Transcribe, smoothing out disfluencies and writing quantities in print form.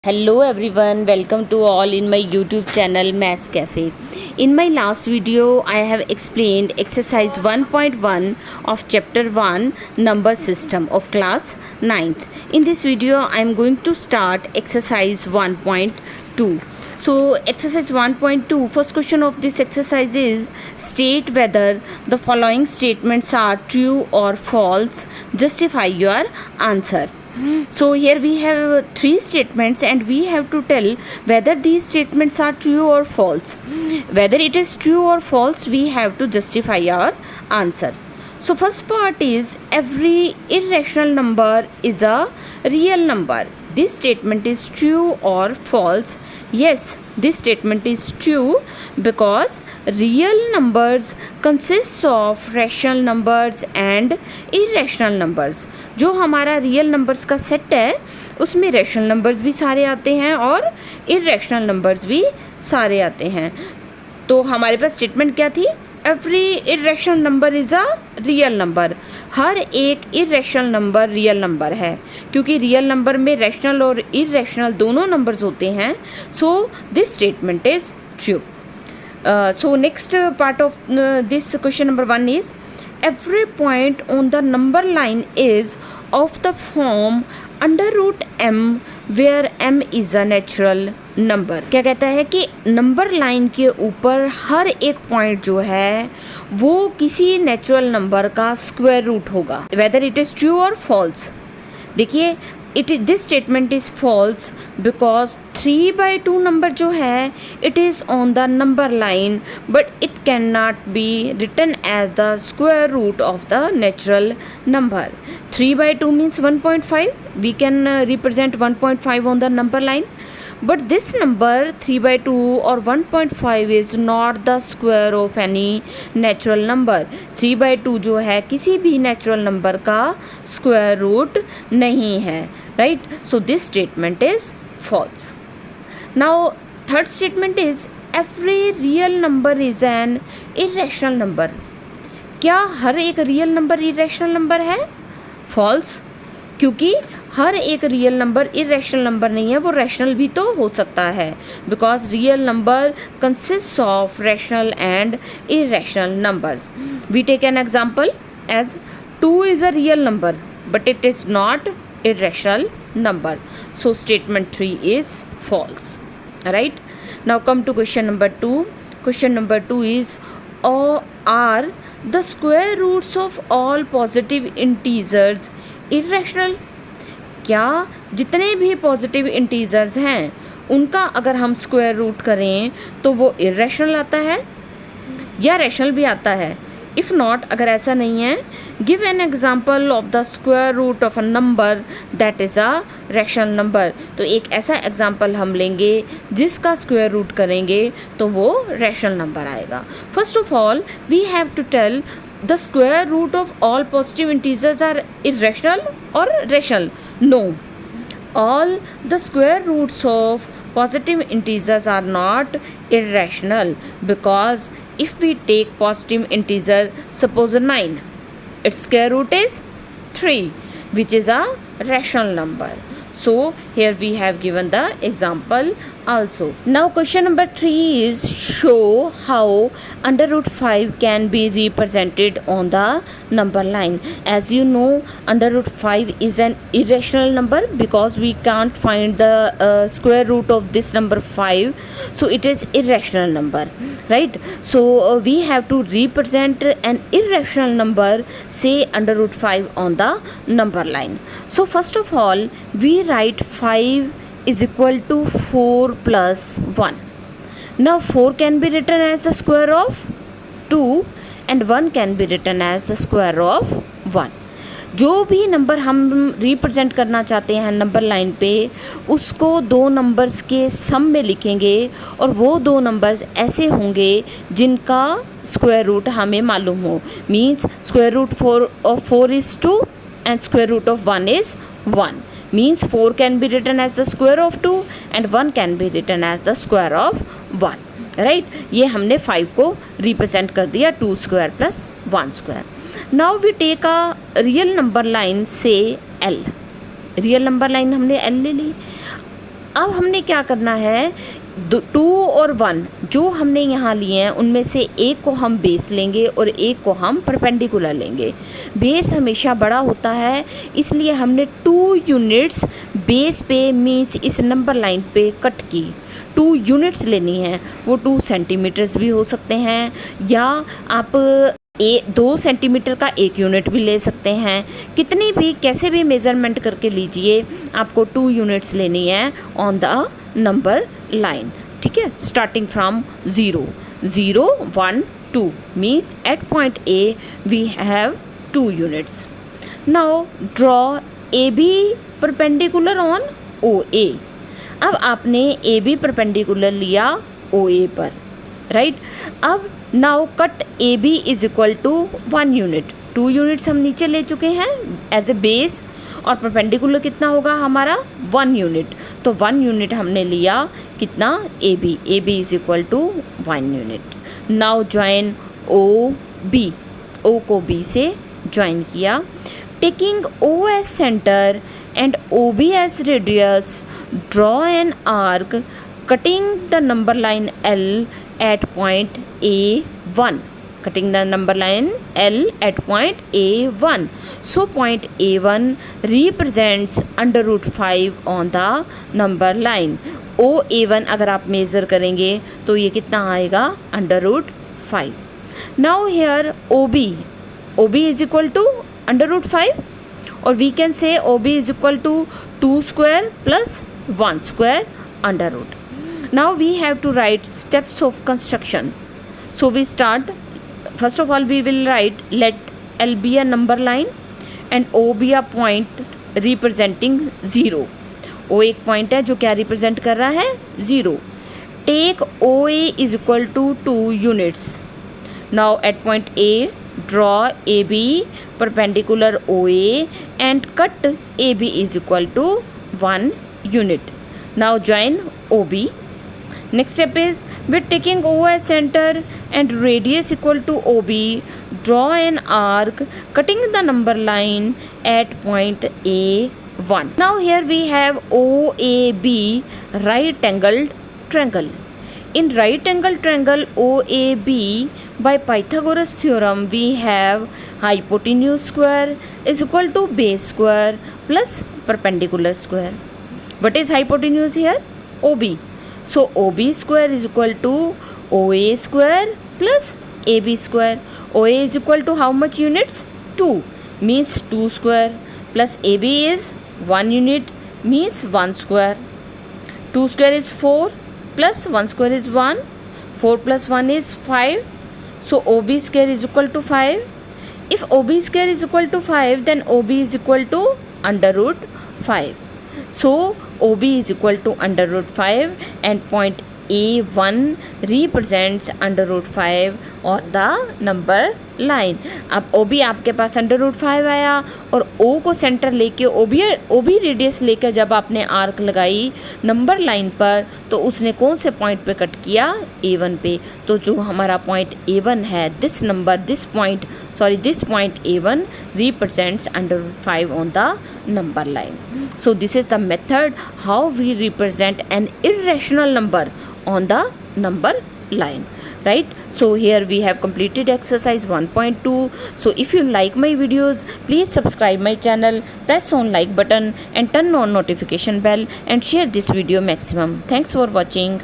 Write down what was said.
Hello everyone, welcome to all in my YouTube channel Maths Cafe. In my last video, I have explained exercise 1.1 of chapter 1 number system of class 9th. In this video, I am going to start exercise 1.2. So exercise 1.2, first question of this exercise is state whether the following statements are true or false. Justify your answer. So here we have three statements and we have to tell whether these statements are true or false. Whether it is true or false, we have to justify our answer. So first part is every irrational number is a real number. This statement is true or false? Yes, this statement is true because real numbers consists of rational numbers and irrational numbers. जो हमारा real numbers का set है उसमें rational numbers भी सारे आते हैं और इरेशनल नंबर्स भी सारे आते हैं. तो हमारे पास स्टेटमेंट क्या थी? Every irrational number is a real number. हर एक इरेशनल नंबर रियल नंबर है क्योंकि रियल नंबर में रैशनल और इरेशनल दोनों नंबर्स होते हैं. So this statement is true. So next part of this question number 1 is every point on the number line is of the form under root m where m is a natural number. क्या कहता है कि number line के ऊपर हर एक point जो है वो किसी नेचुरल नंबर का स्क्वायर रूट होगा. वेदर इट इज़ ट्रू और फॉल्स. देखिए this statement is false because 3/2 number जो है it is on the number line but it can not be written as the square root of the natural number. 3/2 means 1.5. We can represent 1.5 on the number line. But this number 3/2 or 1.5 is not the square of any natural number. 3/2 जो है किसी भी natural number का square root नहीं है. Right? So this statement is false. Now third statement is every real number is an irrational number. क्या हर एक real number irrational number है? False. क्योंकि हर एक रियल नंबर इरेशनल नंबर नहीं है, वो रैशनल भी तो हो सकता है because real number consist of rational and irrational numbers. We take an example as 2 is a real number but it is not irrational number. So statement 3 is false. Right. Now come to question number 2. Question number 2 is are the square roots of all positive integers irrational. क्या जितने भी positive integers हैं उनका अगर हम square root करें तो वो इरेशनल आता है या रैशनल भी आता है? इफ़ नॉट, अगर ऐसा नहीं है, give an example of the square root of a number that is a rational number. तो एक ऐसा एग्जांपल हम लेंगे जिसका स्क्वायर रूट करेंगे तो वो रैशनल नंबर आएगा. First of all we have to tell the square root of all positive integers are irrational or rational? No, all the square roots of positive integers are not irrational because if we take positive integer, suppose 9, its square root is 3 which is a rational number. So here we have given the example also. Now question number 3 is show how under root 5 can be represented on the number line. As you know, under root 5 is an irrational number because we can't find the square root of this number 5, so it is irrational number, right? So we have to represent an irrational number say under root 5 on the number line. So first of all we write 5 is equal to 4 plus 1. Now 4 can be written as the square of 2 and 1 can be written as the square of 1. जो भी number हम represent करना चाहते हैं number line पे उसको दो numbers के सम में लिखेंगे और वो दो नंबर्स ऐसे होंगे जिनका स्क्वायर रूट हमें मालूम हो. Means square root 4 of 4 is 2 and square root of 1 is 1. Means 4 can be written as the square of 2 and 1 can be written as the square of 1. Right? ये हमने 5 को रिप्रेजेंट कर दिया 2 square plus 1 square. Now we take a real number line say L. Real number line हमने L ले ली. अब हमने क्या करना है, 2 और 1 जो हमने यहाँ लिए हैं उनमें से एक को हम बेस लेंगे और एक को हम परपेंडिकुलर लेंगे। बेस हमेशा बड़ा होता है, इसलिए हमने 2 यूनिट्स बेस पे मीन्स इस नंबर लाइन पे कट की। 2 यूनिट्स लेनी है, वो 2 सेंटीमीटर्स भी हो सकते हैं या आप 2 सेंटीमीटर का 1 यूनिट भी ले सकते हैं। कितनी भी कैसे भी मेज़रमेंट करके लीजिए, आपको 2 यूनिट्स लेनी है ऑन द नंबर लाइन, ठीक है। Starting from 0, 0, 1, 2 means at point A we have 2 units. Now draw A B perpendicular on O A. अब आपने ए बी परपेंडिकुलर लिया ओ ए पर, राइट। अब now cut A B is equal to 1 unit. 2 units हम नीचे ले चुके हैं एज ए बेस, और परपेंडिकुलर कितना होगा हमारा 1 यूनिट। तो 1 यूनिट हमने लिया कितना, A B is equal to 1 unit. Now join O B, O को बी से ज्वाइन किया। Taking O as centre and O B as radius, draw an arc cutting the number line L at point A1, cutting the number line L at point A1. So point A1 represents under root 5 on the number line. OA1 अगर आप measure करेंगे तो ये कितना आएगा, under root 5. Now here OB is equal to under root 5, or we can say OB is equal to 2 square plus 1 square under root. Now we have to write steps of construction. So we start, first of all we will write let L be a number line and O be a point representing 0. O एक point है जो क्या represent कर रहा है, 0. Take OA is equal to 2 units. Now at point A draw AB perpendicular OA and cut AB is equal to 1 unit. Now join OB. Next step is, we're taking O as center and radius equal to OB, draw an arc cutting the number line at point A1. Now here we have OAB, right angled triangle. In right angled triangle OAB, by Pythagoras theorem we have hypotenuse square is equal to base square plus perpendicular square. What is hypotenuse here? OB. So OB square is equal to OA square plus AB square. OA is equal to how much units? 2 means 2 square, plus AB is 1 unit means 1 square. 2 square is 4 plus 1 square is 1. 4 plus 1 is 5. So OB square is equal to 5. If OB square is equal to 5, then OB is equal to under root 5. So OB is equal to under root 5 and point A1 represents under root 5 on the number line. अब OB आपके पास under root 5 आया और O को centre लेके OB radius लेकर जब आपने arc लगाई नंबर लाइन पर, तो उसने कौन से पॉइंट पे कट किया, A1 पे। तो जो हमारा पॉइंट A1 है, this point A1 represents under root 5 on the number line. So this is the method how we represent an irrational number on the number line, right? So here we have completed exercise 1.2. So if you like my videos, please subscribe my channel, press on like button and turn on notification bell and share this video maximum. Thanks for watching.